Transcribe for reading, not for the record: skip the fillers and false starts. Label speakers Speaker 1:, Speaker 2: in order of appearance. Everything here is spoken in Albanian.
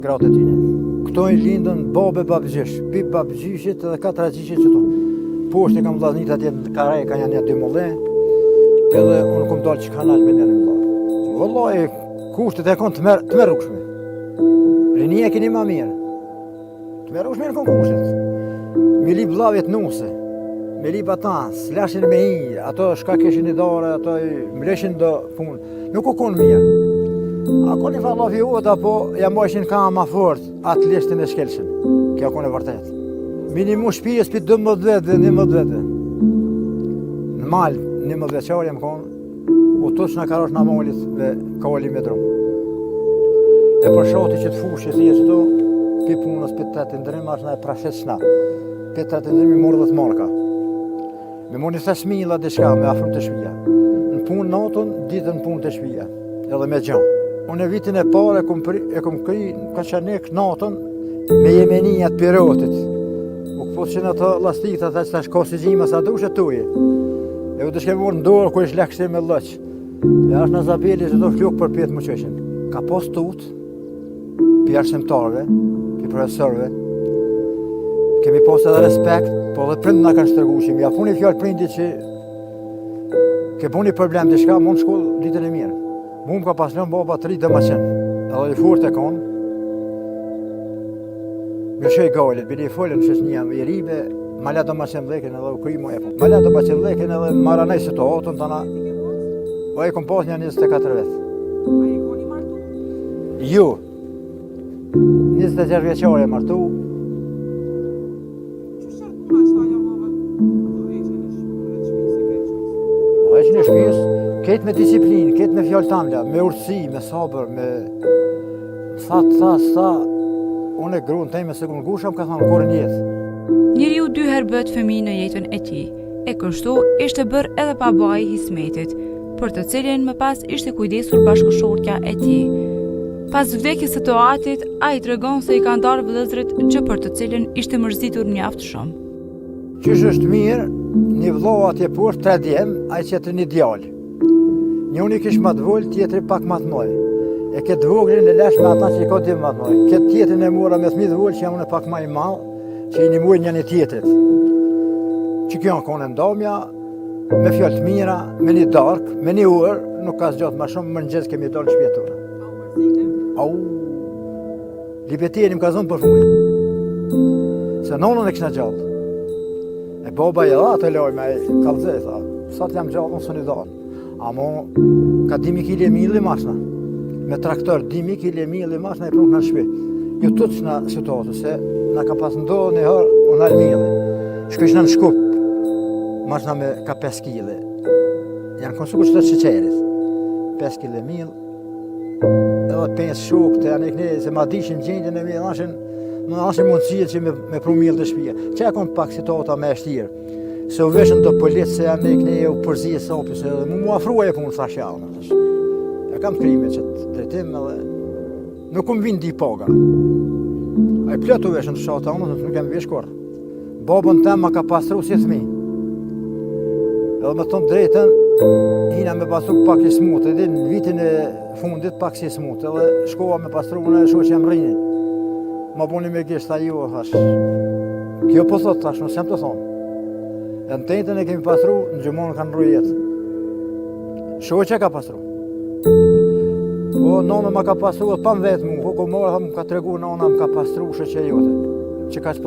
Speaker 1: Gratë e tine. Këto i lindën babe babgjish, pip babgjishit edhe 4 gjishit që tu. Poshtë e kam vllaznit atje në Karej, ka janë 2 molle, edhe unë kom dalë që kanal me një në vllaz. Wallahi, kushtet e konë të merrukshme. Rinia e keni ma mirë. Të merrukshme në konë kushtet. Me lip vllavet nuse, me lip ata, s'lashin me hi, ato shka keshin i dare, ato i mleshin do punë. Nuk u konë mirë. A koni fallafi uët, apo ja mojshin ka ma fort atë lishtin e shkelshin. Kjo kone vërtet. Minimu shpijes për 12 vete, 11 vete. Në malë, 11 veçar jam konë, u tuç në karosh në molit dhe koli me drum. E për shoti që të fushë si e qëto, për punës për 3 ndrim, ashtë në e prashet shna. Për 3 ndrim i morë dhe të marka. Me moni të smila dhe shka, me afru të shpija. Në punë natën, ditën punë të shpija. Edhe me gjanë. Unë e vitin e parë e kom kry në Kaçanik natën me jemeninjat pirotit. U këposhin ato lastikët ata që tash ka si gjima sa dushe tuje. E u të shke morë në dorë ku ish lekshti me lëq. E ashtë në Zabeli që do flukë për pjetë më qëshin. Ka pos tut, për arsimtarve, për profesorve. Kemi pos edhe respekt, po dhe prindë nga kanë shtërgu që mi apuni fjallë prindi që ke puni problem të shka, mund shkollë ditën e mirë. Mu më ka paslon baba 3 dëmaqen, edhe i furt e konë. Më shoj gallit, bili i folën që një jam i ribe, mala dëmaqen leken edhe u kry mu e punë. Mala dëmaqen leken edhe maranaj situatën të na. O e kom pas një 24 vetë.
Speaker 2: A e koni martu?
Speaker 1: Jo. 26 vjeqare martu.
Speaker 2: Që shërë puna që ta javove do heqen në shpijës e kreqës?
Speaker 1: O heqen në shpijës, ketë me disiplinë, ketë me fjallë tamla, me urtësi, me sabër, me... Sa, unë e grunë tejme se këmë gusha më ka thonë korën jetë.
Speaker 3: Njeriu 2 herë bët fëmijë në jetën e tij, e kështu ishte bërë edhe babai Hismetit, për të cilin më pas ishte kujdesur bashkëshortja e tij. Pas vdekjes së Toatit, ai tregon se i ka ndarë vëllezërit gjë për të cilin ishte mërzitur mjaft shumë.
Speaker 1: Qysh është mirë, një vëllau atje poshtë 3 djem, ai qetri një djalë. Njëri kish ma të vull, tjetri pak ma të mëj. E këtë voglin e lesh me ata që i ka dim ma të mëj. Këtë tjetrin e mora me thmi të vull që jam unë pak ma i malë, që i një muj një tjetrit. Që kjo në kone ndamja, me fjallë të mira, me një dark, me një urë, nuk ka zgjatë ma shumë, më në gjithë kemi dalë në shpjetura. Au, libetini më ka zonë për funi. Se nonën e këshna gjallë. E baba i dha të loj me kalëzej, tha, sa të jam gjallë, unë së një dalë. Amo, ka 1000 kg milli mashna. Me traktor, 1000 kg milli mashna i prunë në shpi. Jo të që në situatë, se në ka pas ndohë një herë, unë alë milli. Shkëshna në shkup, mashna me ka 5 kg. Janë konsukur që të qeqerit. 5 kg mill, edhe 5 shok të janë e këne, se ma dishin gjendjen e mill, në ashin mundësia që me prunë mill të shpija. Që e konë pak situata me shtirë. Se u veshën do politë se janë e këne u përzije sopi, se mu afrua e punë thash javë. E kam krime që të drejtim edhe nuk më vinë di paga. A i plët u veshën të shatë anë, nuk kem vesh korë. Babën tem ma ka pastru si thmi. Edhe me thonë drejten, hina me pastru pak i smutë, edhe në vitin e fundit pak si smutë, edhe shkova me pastru në e shu që jam rinin. Ma buni me gisht a ju, thash. Kjo po thot, thash, nësë jam të thonë. E në tejtën e kemi pastru, në gjëmonë kanë rru jetë. Shohë që ka pastru. Po, nona ma ka pastru, pa më vetë mu, po ko morë, më ka tregu nona më ka pastru shë që jote. Që ka që